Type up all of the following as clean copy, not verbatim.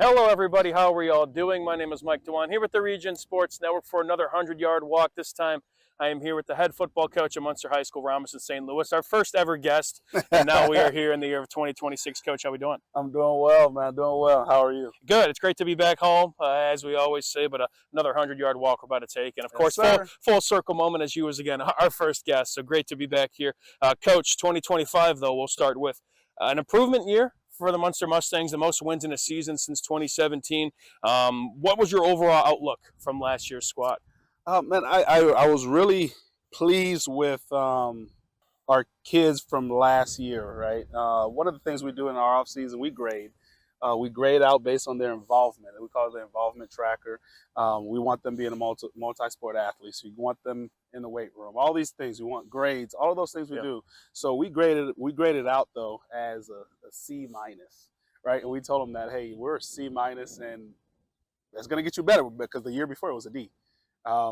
Hello, everybody. How are we all doing? My name is Mike Dewan here with the Region Sports Network for another 100-yard walk. This time, I am here with the head football coach at Munster High School, Romison, St. Louis, our first ever guest. And now we are here in the year of 2026. Coach, how we doing? I'm doing well, man. Doing well. How are you? Good. It's great to be back home, as we always say, but another 100-yard walk we're about to take. And, of course, full circle moment as you was, again, our first guest. So great to be back here. Coach, 2025, though, we'll start with an improvement year for the Munster Mustangs, the most wins in a season since 2017. What was your overall outlook from last year's squad? Man, I was really pleased with our kids from last year, right? One of the things we do in our off season, we grade. We grade out based on their involvement. We call it the involvement tracker. We want them being a multi-sport athletes. We want them in the weight room. All these things. We want grades. All of those things we do. So we graded out though as a C minus, right? And we told them that, hey, we're a C minus, and that's going to get you better because the year before it was a D.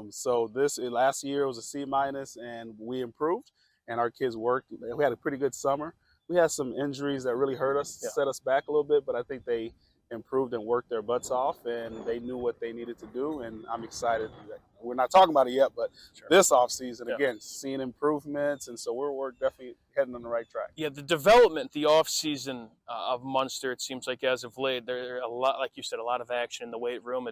So last year was a C minus, and we improved, and our kids worked. We had a pretty good summer. We had some injuries that really hurt us, set us back a little bit, but I think they improved and worked their butts off, and they knew what they needed to do, and I'm excited. We're not talking about it yet, but this offseason, again, seeing improvements, and so we're definitely heading on the right track. Yeah, the development, the offseason of Munster, it seems like as of late, there are a lot, like you said, a lot of action in the weight room.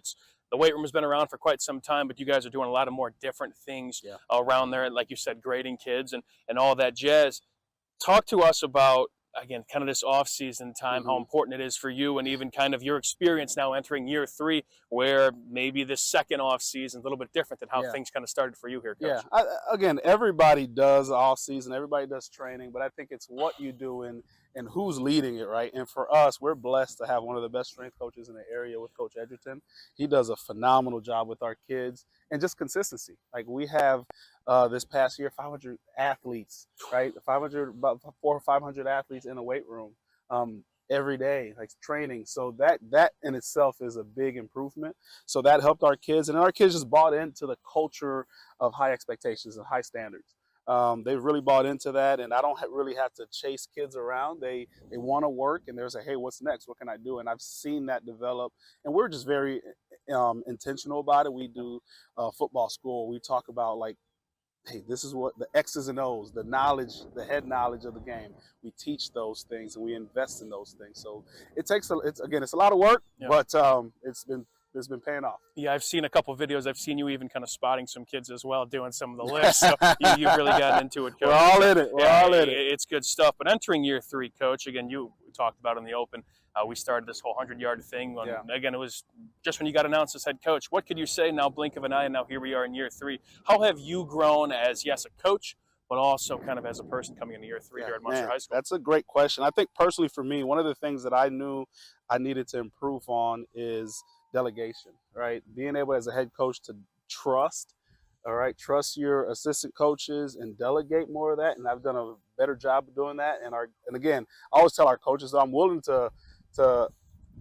The weight room has been around for quite some time, but you guys are doing a lot of more different things around there, like you said, grading kids and all that jazz. Talk to us about, again, kind of this off-season time, how important it is for you, and even kind of your experience now entering year 3, where maybe this second off-season is a little bit different than how things kind of started for you here, Coach. Yeah, again, everybody does off-season, everybody does training, but I think it's what you do and who's leading it, right? And for us, we're blessed to have one of the best strength coaches in the area with Coach Edgerton. He does a phenomenal job with our kids, and just consistency. Like we have this past year, 500 athletes, right? About 400 or 500 athletes in the weight room every day, like training. So that in itself is a big improvement. So that helped our kids, and our kids just bought into the culture of high expectations and high standards. They've really bought into that, and I don't really have to chase kids around. They want to work, and they're saying, hey, what's next? What can I do? And I've seen that develop, and we're just very intentional about it. We do football school. We talk about, like, hey, this is what the X's and O's, the knowledge, the head knowledge of the game. We teach those things, and we invest in those things. So it's a lot of work, but it's been paying off. Yeah, I've seen a couple of videos. I've seen you even kind of spotting some kids as well, doing some of the lifts. So you've really gotten into it, Coach. We're all in it. We're all in it. It's good stuff. But entering year 3, Coach, again, you talked about in the open, we started this whole 100-yard thing. Again, it was just when you got announced as head coach. What could you say now, blink of an eye, and now here we are in year 3. How have you grown as, yes, a coach, but also kind of as a person coming into year 3 here at Munster High School? That's a great question. I think personally for me, one of the things that I knew I needed to improve on is delegation, right? Being able as a head coach to trust, all right, trust your assistant coaches and delegate more of that. And I've done a better job of doing that. And again, I always tell our coaches I'm willing to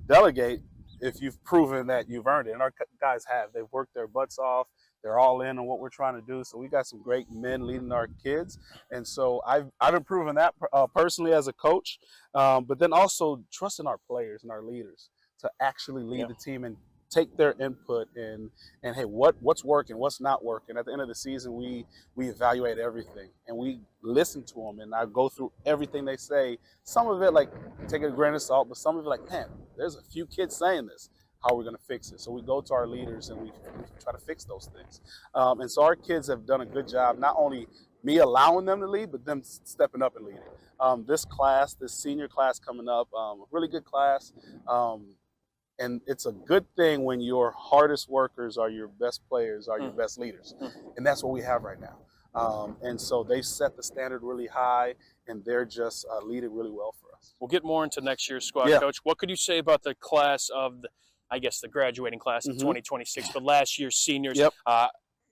delegate if you've proven that you've earned it. And our guys have. They've worked their butts off. They're all in on what we're trying to do. So we got some great men leading our kids. And so I've improved on that personally as a coach, but then also trusting our players and our leaders to actually lead the team and take their input and hey, what's working, what's not working. At the end of the season, we evaluate everything and we listen to them, and I go through everything they say. Some of it, like, take it a grain of salt, but some of it, like, man, there's a few kids saying this. How are we going to fix it? So we go to our leaders and we try to fix those things. And so our kids have done a good job, not only me allowing them to lead, but them stepping up and leading. This senior class coming up, really good class. And it's a good thing when your hardest workers are your best players, are your best leaders. And that's what we have right now. And so they've set the standard really high, and they're just leading really well for us. We'll get more into next year's squad, Coach. What could you say about the class of the graduating class of 2026, but last year's seniors?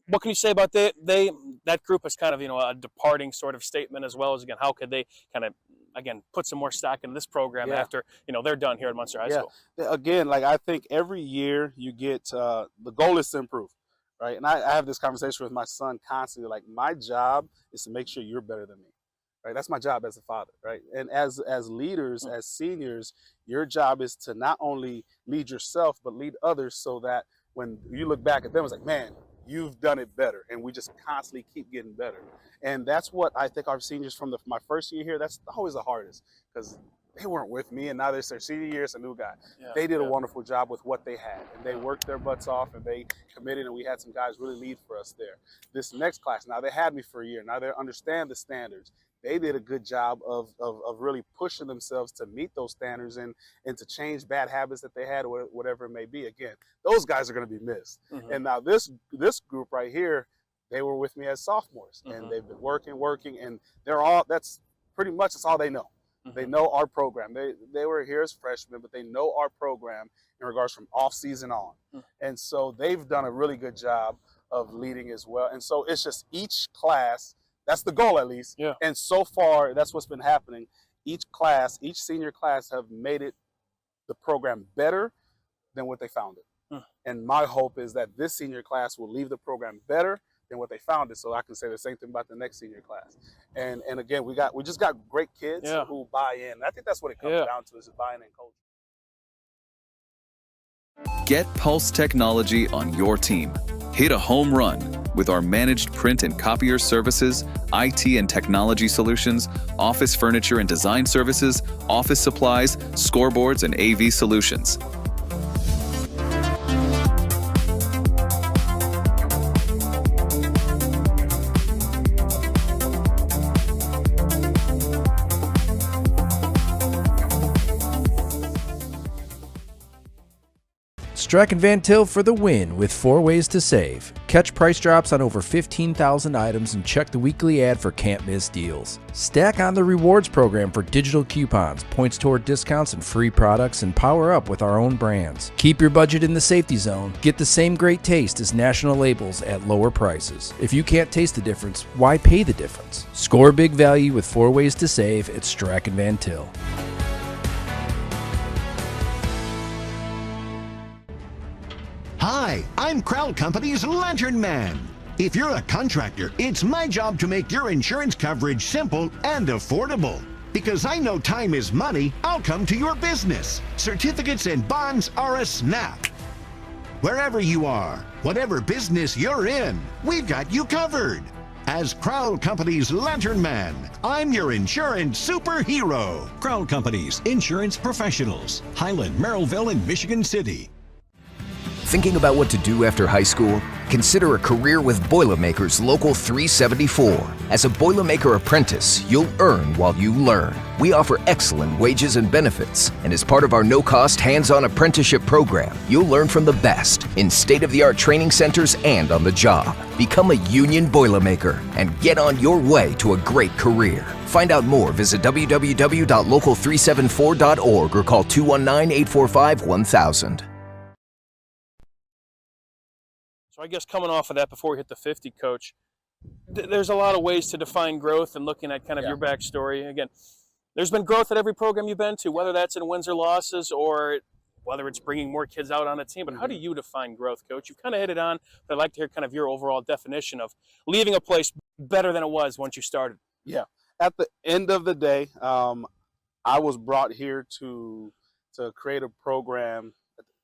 What can you say about that group as kind of, a departing sort of statement, as well as, again, how could they kind of, again, put some more stock in this program after, they're done here at Munster High School? Again, like, I think every year you get, the goal is to improve, right? And I have this conversation with my son constantly, like, my job is to make sure you're better than me. right? That's my job as a father, right? And as leaders, as seniors, your job is to not only lead yourself, but lead others so that when you look back at them, it's like, man, you've done it better. And we just constantly keep getting better. And that's what I think our seniors from my first year here, that's always the hardest, because they weren't with me, and now this their senior year, it's a new guy. Yeah, they did a wonderful job with what they had, and they worked their butts off, and they committed, and we had some guys really lead for us there. This next class, now they had me for a year. Now they understand the standards. They did a good job of really pushing themselves to meet those standards and to change bad habits that they had, or whatever it may be. Again, those guys are going to be missed. And now this group right here, they were with me as sophomores, and they've been working, and that's pretty much that's all they know. They know our program. They were here as freshmen, but they know our program in regards from off season on. And so they've done a really good job of leading as well. And so it's just each class, that's the goal at least. Yeah. And so far, that's what's been happening. Each class, each senior class have made the program better than what they found it. And my hope is that this senior class will leave the program better than what they found it, so I can say the same thing about the next senior class. And again, we just got great kids who buy in. And I think that's what it comes down to, is buying in culture. Get Pulse Technology on your team. Hit a home run with our managed print and copier services, IT and technology solutions, office furniture and design services, office supplies, scoreboards, and AV solutions. Strack & Van Til for the win with 4 ways to save. Catch price drops on over 15,000 items and check the weekly ad for can't miss deals. Stack on the rewards program for digital coupons, points toward discounts and free products, and power up with our own brands. Keep your budget in the safety zone. Get the same great taste as national labels at lower prices. If you can't taste the difference, why pay the difference? Score big value with 4 ways to save at Strack & Van Til. Hi, I'm Crowd Company's Lantern Man. If you're a contractor, it's my job to make your insurance coverage simple and affordable. Because I know time is money, I'll come to your business. Certificates and bonds are a snap. Wherever you are, whatever business you're in, we've got you covered. As Crowd Company's Lantern Man, I'm your insurance superhero. Crowd Company's Insurance Professionals, Highland, Merrillville, and Michigan City. Thinking about what to do after high school? Consider a career with Boilermakers Local 374. As a Boilermaker apprentice, you'll earn while you learn. We offer excellent wages and benefits, and as part of our no-cost hands-on apprenticeship program, you'll learn from the best in state-of-the-art training centers and on the job. Become a union Boilermaker and get on your way to a great career. Find out more, visit www.local374.org or call 219-845-1000. So I guess coming off of that, before we hit the 50, Coach, there's a lot of ways to define growth, and looking at kind of your backstory. Again, there's been growth at every program you've been to, whether that's in wins or losses, or whether it's bringing more kids out on a team. But how do you define growth, Coach? You've kind of hit it on, but I'd like to hear kind of your overall definition of leaving a place better than it was once you started. Yeah. At the end of the day, I was brought here to create a program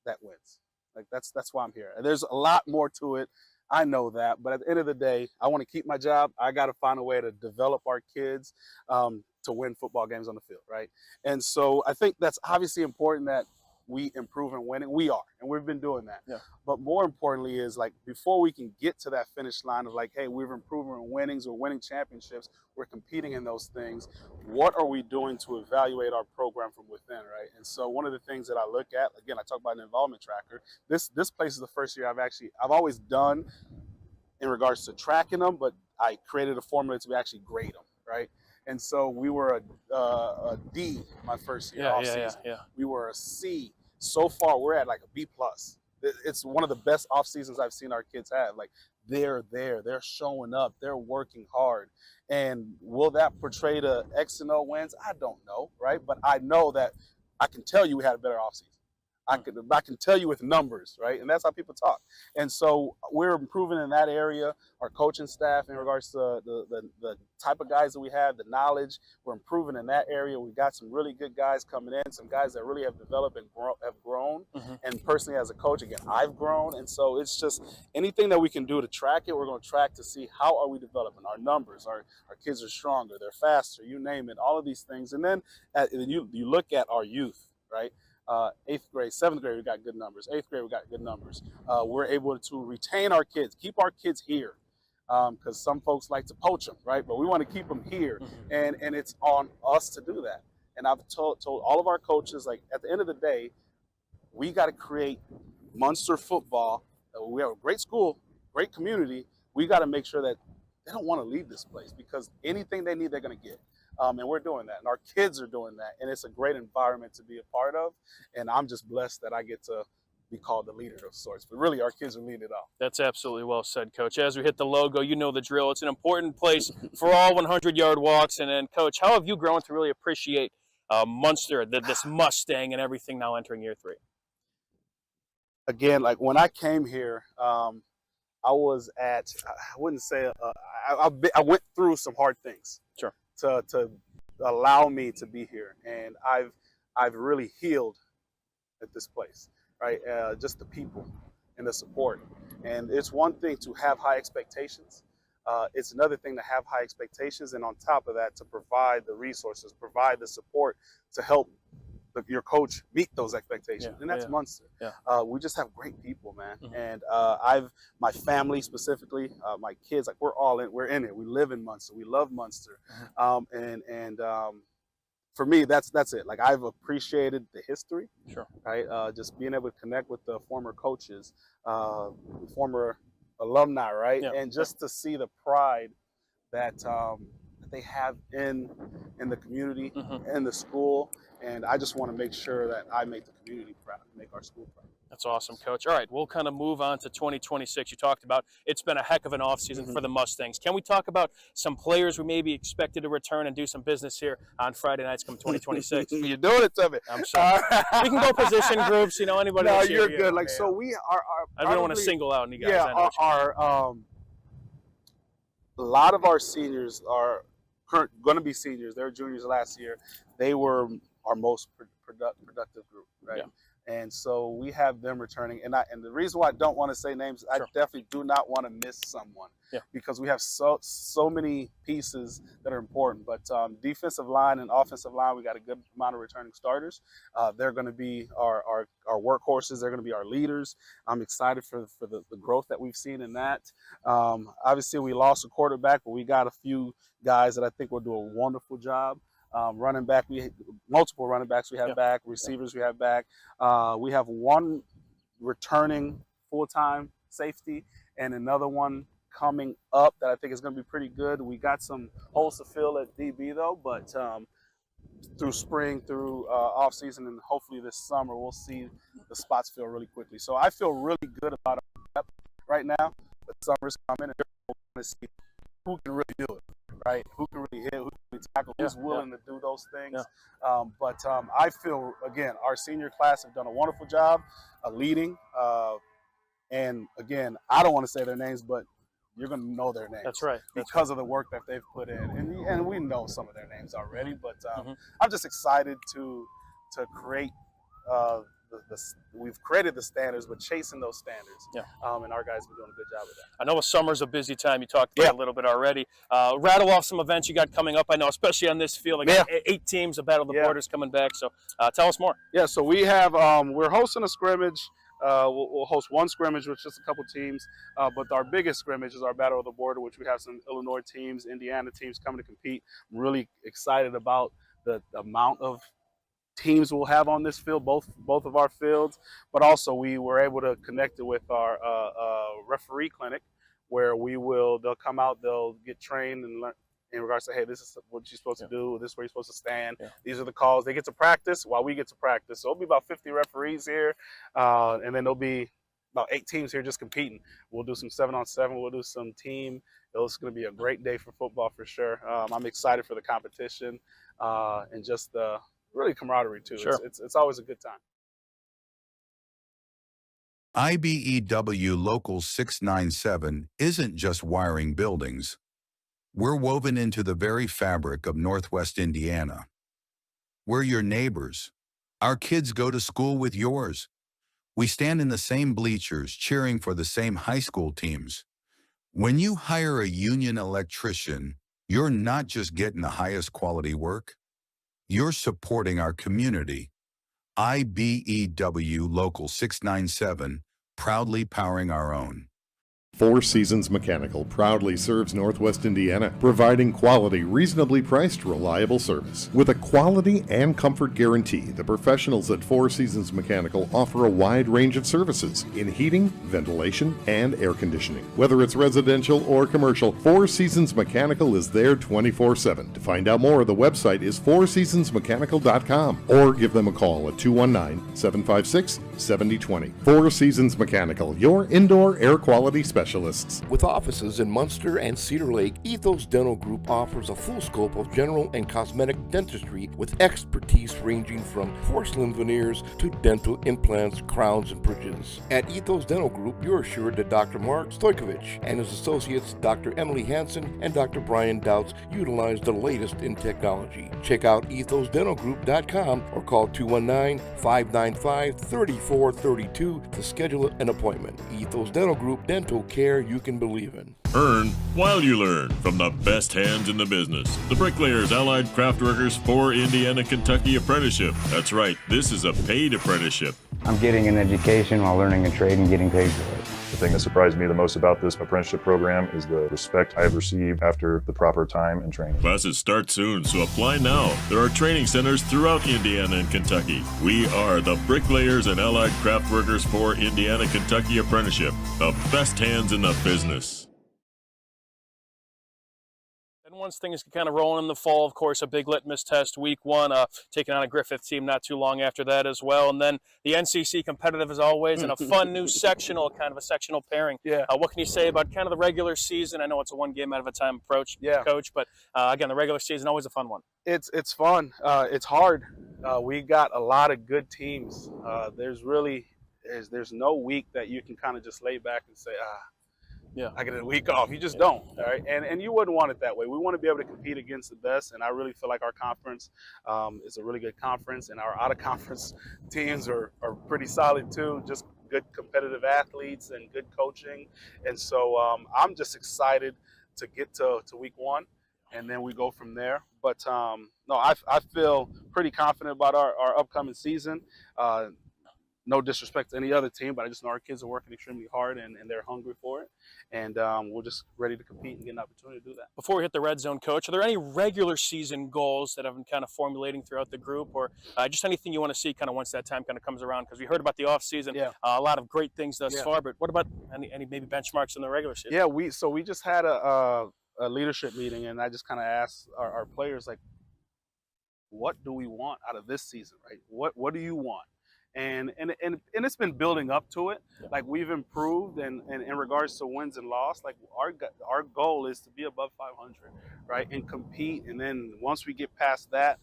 that wins. Like that's why I'm here. There's a lot more to it. I know that, but at the end of the day, I want to keep my job. I got to find a way to develop our kids to win football games on the field, right? And so I think that's obviously important that we improve in winning. We are, and we've been doing that. Yeah. But more importantly is, like, before we can get to that finish line of like, hey, we've improved in winnings or winning championships, we're competing in those things. What are we doing to evaluate our program from within, right? And so one of the things that I look at, again, I talk about an involvement tracker. This place is the first year I've always done in regards to tracking them, but I created a formula to actually grade them, right? And so we were a D my first year off season. We were a C. So far, we're at like a B+. It's one of the best off seasons I've seen our kids have. Like, they're there, they're showing up, they're working hard. And will that portray to X and O wins? I don't know, right? But I know that I can tell you we had a better off season. I can tell you with numbers, right? And that's how people talk. And so we're improving in that area. Our coaching staff, in regards to the type of guys that we have, the knowledge, we're improving in that area. We got some really good guys coming in, some guys that really have developed and have grown. And personally, as a coach, again, I've grown. And so it's just anything that we can do to track it, we're going to track to see how are we developing our numbers. Our kids are stronger, they're faster, you name it, all of these things. And then you look at our youth, right? 8th grade, 7th grade, we got good numbers. 8th grade, we got good numbers. We're able to retain our kids, keep our kids here, because some folks like to poach them, right? But we want to keep them here, and it's on us to do that. And I've told all of our coaches, like, at the end of the day, we got to create Munster football. We have a great school, great community. We got to make sure that they don't want to leave this place, because anything they need, they're going to get. And we're doing that, and our kids are doing that, and it's a great environment to be a part of. And I'm just blessed that I get to be called the leader of sorts. But really, our kids are leading it all. That's absolutely well said, Coach. As we hit the logo, you know the drill. It's an important place for all 100-yard walks. And then, Coach, how have you grown to really appreciate Munster, this Mustang, and everything now entering year 3? Again, like when I came here, I was at, I wouldn't say, I went through some hard things. Sure. To allow me to be here, and I've really healed at this place, right? Just the people and the support. And it's one thing to have high expectations. It's another thing to have high expectations, and on top of that, to provide the resources, provide the support to help your coach meet those expectations. And that's Munster. We just have great people, man. And my family specifically, my kids, like, we're in it. We live in Munster. We love Munster. For me, that's it. Like, I've appreciated the history, right? Just being able to connect with the former coaches, former alumni, right? And just to see the pride that they have in the community, in the school. And I just want to make sure that I make the community proud, make our school proud. That's awesome, Coach. All right, we'll kind of move on to 2026. You talked about it's been a heck of an offseason for the Mustangs. Can we talk about some players we may be expected to return and do some business here on Friday nights come 2026? You're doing it to me. I'm sorry. We can go position groups, anybody. No, you're good. Like, so we are. I don't want to single out any guys. Yeah, a lot of our seniors are going to be seniors. They were juniors last year. They were our most productive group, right? And so we have them returning. And the reason why I don't want to say names, I definitely do not want to miss someone, because we have so many pieces that are important. But defensive line and offensive line, we got a good amount of returning starters. They're going to be our workhorses. They're going to be our leaders. I'm excited for the growth that we've seen in that. Obviously, we lost a quarterback, but we got a few guys that I think will do a wonderful job. Running back, multiple running backs we have back, receivers we have back. We have one returning full-time safety and another one coming up that I think is going to be pretty good. We got some holes to fill at DB though, but through spring, through off season, and hopefully this summer, we'll see the spots fill really quickly. So I feel really good about our depth right now. But summer's coming, and we're going to see who can really do it. Right? Who can really hit, who can really tackle, who's willing to do those things. But I feel, again, our senior class have done a wonderful job leading. And, again, I don't want to say their names, but you're going to know their names. That's right. Because of the work that they've put in. And we know some of their names already. But I'm just excited to create we've created the standards, but chasing those standards. And our guys have been doing a good job of that. I know summer's a busy time. You talked about it a little bit already. Rattle off some events you got coming up. I know, especially on this field, like 8 teams, a Battle of the Borders coming back. So tell us more. Yeah, so we have, we're hosting a scrimmage. We'll host one scrimmage with just a couple teams, but our biggest scrimmage is our Battle of the Border, which we have some Illinois teams, Indiana teams coming to compete. I'm really excited about the amount of teams we'll have on this field, both of our fields, but also we were able to connect it with our referee clinic, where they'll come out, they'll get trained and learn in regards to, hey, this is what you're supposed to do, this is where you're supposed to stand, these are the calls. They get to practice while we get to practice. So it'll be about 50 referees here, and then there'll be about 8 teams here just competing. We'll do some 7-on-7, we'll do some team. It's going to be a great day for football for sure. I'm excited for the competition and just the really camaraderie too. It's always a good time. IBEW Local 697 isn't just wiring buildings. We're woven into the very fabric of Northwest Indiana. We're your neighbors. Our kids go to school with yours. We stand in the same bleachers cheering for the same high school teams. When you hire a union electrician, you're not just getting the highest quality work, you're supporting our community. IBEW Local 697, proudly powering our own. Four Seasons Mechanical proudly serves Northwest Indiana, providing quality, reasonably priced, reliable service. With a quality and comfort guarantee, the professionals at Four Seasons Mechanical offer a wide range of services in heating, ventilation, and air conditioning. Whether it's residential or commercial, Four Seasons Mechanical is there 24/7. To find out more, the website is fourseasonsmechanical.com or give them a call at 219-756-7020. Four Seasons Mechanical, your indoor air quality specialist. With offices in Munster and Cedar Lake, Ethos Dental Group offers a full scope of general and cosmetic dentistry with expertise ranging from porcelain veneers to dental implants, crowns, and bridges. At Ethos Dental Group, you're assured that Dr. Mark Stojkovic and his associates, Dr. Emily Hansen and Dr. Brian Douts, utilize the latest in technology. Check out ethosdentalgroup.com or call 219-595-3432 to schedule an appointment. Ethos Dental Group, dental care you can believe in. Earn while you learn from the best hands in the business. The Bricklayers Allied Craftworkers for Indiana, Kentucky Apprenticeship. That's right, this is a paid apprenticeship. I'm getting an education while learning a trade and getting paid for it. The thing that surprised me the most about this apprenticeship program is the respect I've received after the proper time and training. Classes start soon, so apply now. There are training centers throughout Indiana and Kentucky. We are the Bricklayers and Allied Craftworkers for Indiana, Kentucky Apprenticeship. The best hands in the business. And once things get kind of rolling in the fall, of course, a big litmus test, week one, taking on a Griffith team not too long after that as well. And then the NCC competitive as always, and a fun new sectional, kind of a sectional pairing. Yeah. What can you say about kind of the regular season? I know it's a one game out of a time approach, Coach, but again, the regular season, always a fun one. It's fun. It's hard. We got a lot of good teams. There's no week that you can kind of just lay back and say, I get a week off. You just don't, all right? And you wouldn't want it that way. We want to be able to compete against the best, and I really feel like our conference is a really good conference, and our out-of-conference teams are pretty solid too, just good competitive athletes and good coaching. And so I'm just excited to get to week one, and then we go from there. But, no, I feel pretty confident about our upcoming season. No disrespect to any other team, but I just know our kids are working extremely hard and they're hungry for it. And we're just ready to compete and get an opportunity to do that. Before we hit the red zone, Coach, are there any regular season goals that have been kind of formulating throughout the group, or just anything you want to see kind of once that time kind of comes around? Because we heard about the off season, a lot of great things thus far, but what about any maybe benchmarks in the regular season? Yeah, we just had a leadership meeting, and I just kind of asked our players, like, what do we want out of this season, right? What do you want? And it's been building up to it. Like, we've improved, and in regards to wins and loss, like our goal is to be above 500, right, and compete. And then once we get past that,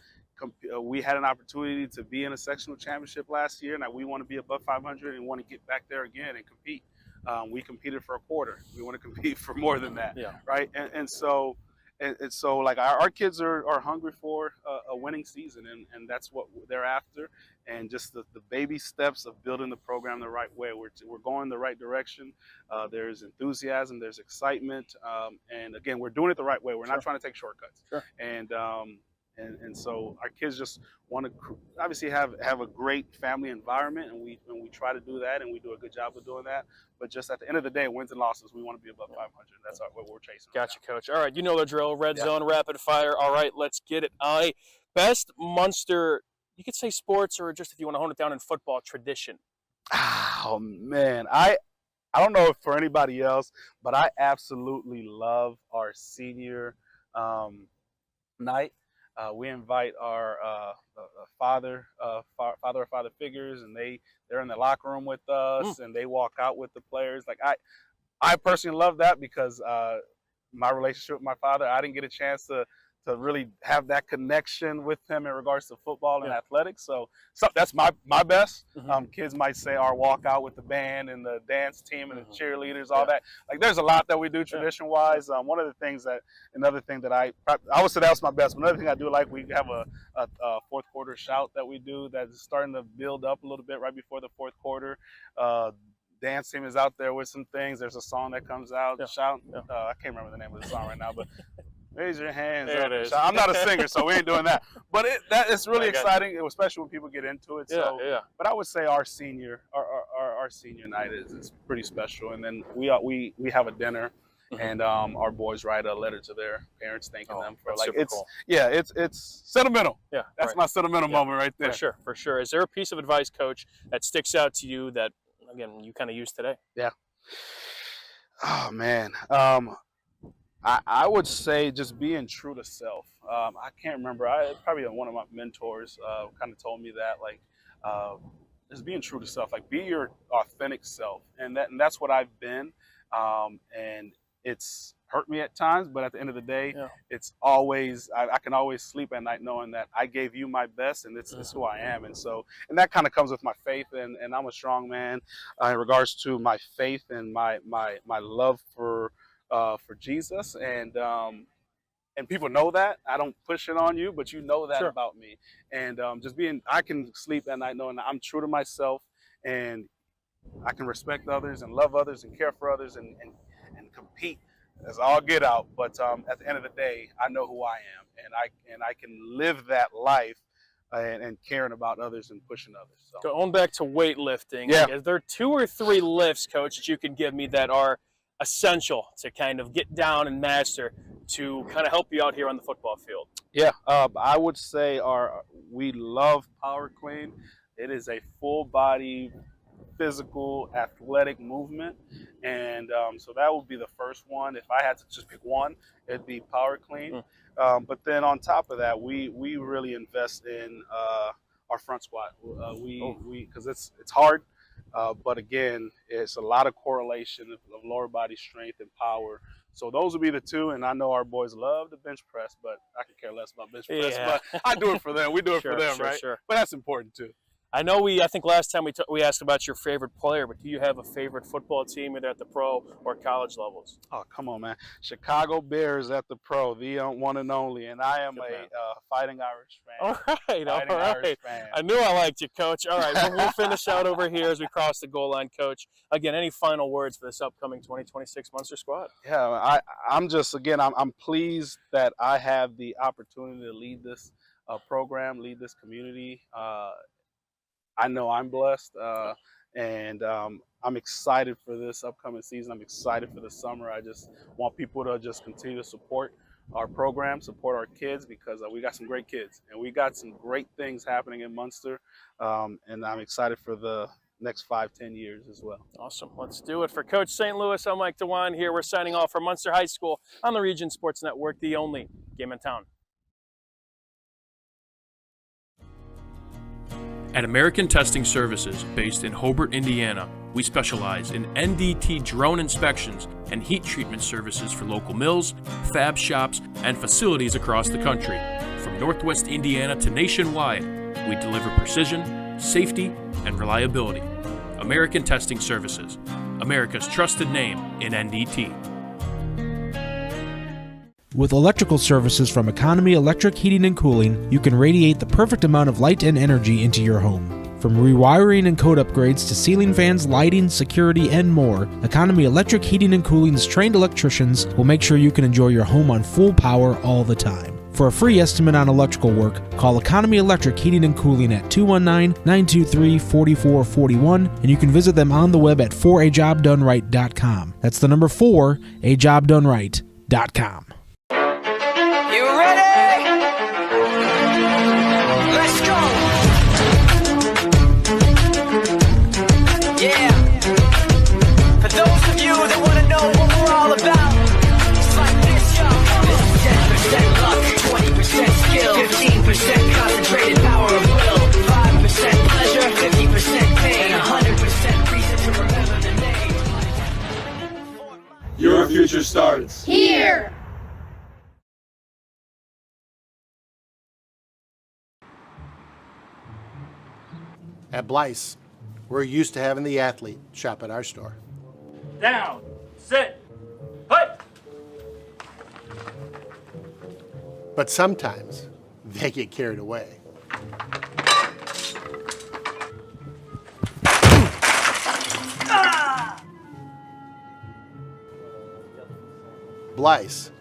we had an opportunity to be in a sectional championship last year, and we want to be above 500 and want to get back there again and compete. We competed for a quarter. We want to compete for more than that, right? And so like our kids are hungry for a winning season, and that's what they're after. And just the baby steps of building the program the right way. We're going the right direction. There's enthusiasm, there's excitement, and again, we're doing it the right way. We're not trying to take shortcuts. And so our kids just want to obviously have a great family environment, and we try to do that, and we do a good job of doing that. But just at the end of the day, wins and losses, we want to be above 500. That's what we're chasing. Gotcha, Coach. All right, you know the drill. Red zone, rapid fire. All right, let's get it. Best Munster, you could say sports, or just if you want to hone it down in football, tradition. Oh man, I don't know if for anybody else, but I absolutely love our senior night. We invite our father figures, and they're in the locker room with us, and they walk out with the players. Like, I personally love that because my relationship with my father, I didn't get a chance to really have that connection with him in regards to football and athletics. So that's my best. Kids might say our walkout with the band and the dance team and the cheerleaders, all that. Like, there's a lot that we do tradition wise. Another thing that I would say that was my best. Another thing I do like, we have a fourth quarter shout that we do that is starting to build up a little bit right before the fourth quarter. Dance team is out there with some things. There's a song that comes out, shout. I can't remember the name of the song right now, but raise your hands. There it is. I'm not a singer, so we ain't doing that. But it's really exciting, especially when people get into it. But I would say our senior night is pretty special. And then we have a dinner, and our boys write a letter to their parents thanking them for, like, it's cool. It's sentimental. That's my sentimental moment right there. For sure. Is there a piece of advice, Coach, that sticks out to you that, again, you kind of use today? Oh man, I would say just being true to self. I can't remember. Probably one of my mentors kind of told me that, like, just being true to self. Like, be your authentic self, and that's what I've been. And it's hurt me at times, but at the end of the day, it's always, I can always sleep at night knowing that I gave you my best, and this is who I am. And that kind of comes with my faith, and I'm a strong man in regards to my faith and my love for Jesus, and people know that. I don't push it on you, but you know that about me. And I can sleep at night knowing that I'm true to myself, and I can respect others and love others and care for others and compete as all get out. But at the end of the day, I know who I am, and I can live that life and caring about others and pushing others. So going back to weightlifting, is there 2 or 3 lifts, Coach, that you can give me that are essential to kind of get down and master to kind of help you out here on the football field? I would say we love Power Clean. It is a full body, physical, athletic movement, and so that would be the first one. If I had to just pick one, it'd be Power Clean. But then on top of that, we really invest in our front squat. Because it's hard, but again, it's a lot of correlation of lower body strength and power. So those would be the 2, and I know our boys love the bench press, but I could care less about bench press. But I do it for them. We do it for them, right? But that's important too. I know I think last time we asked about your favorite player, but do you have a favorite football team either at the pro or college levels? Oh, come on, man. Chicago Bears at the pro, the one and only, and I am a Fighting Irish fan. All right. Irish fan. I knew I liked you, Coach. All right, we'll finish out over here as we cross the goal line, Coach. Again, any final words for this upcoming 2026 Munster squad? I'm pleased that I have the opportunity to lead this program, lead this community. I know I'm blessed, and I'm excited for this upcoming season. I'm excited for the summer. I just want people to just continue to support our program, support our kids, because we got some great kids, and we got some great things happening in Munster, and I'm excited for the next 5-10 years as well. Awesome. Let's do it. For Coach St. Louis, I'm Mike DeWine here. We're signing off from Munster High School on the Region Sports Network, the only game in town. At American Testing Services, based in Hobart, Indiana, we specialize in NDT drone inspections and heat treatment services for local mills, fab shops, and facilities across the country. From Northwest Indiana to nationwide, we deliver precision, safety, and reliability. American Testing Services, America's trusted name in NDT. With electrical services from Economy Electric Heating and Cooling, you can radiate the perfect amount of light and energy into your home. From rewiring and code upgrades to ceiling fans, lighting, security, and more, Economy Electric Heating and Cooling's trained electricians will make sure you can enjoy your home on full power all the time. For a free estimate on electrical work, call Economy Electric Heating and Cooling at 219-923-4441, and you can visit them on the web at 4ajobdoneright.com. That's the number 4ajobdoneright.com. You ready? Let's go! Yeah! For those of you that want to know what we're all about, it's like this, y'all. This is 10% luck, 20% skill, 15% concentrated power of will, 5% pleasure, 50% pain, and 100% reason to remember the name. Your future starts here! At Blyce, we're used to having the athlete shop at our store. Down, sit, put. But sometimes they get carried away. Blyce,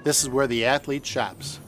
this is where the athlete shops.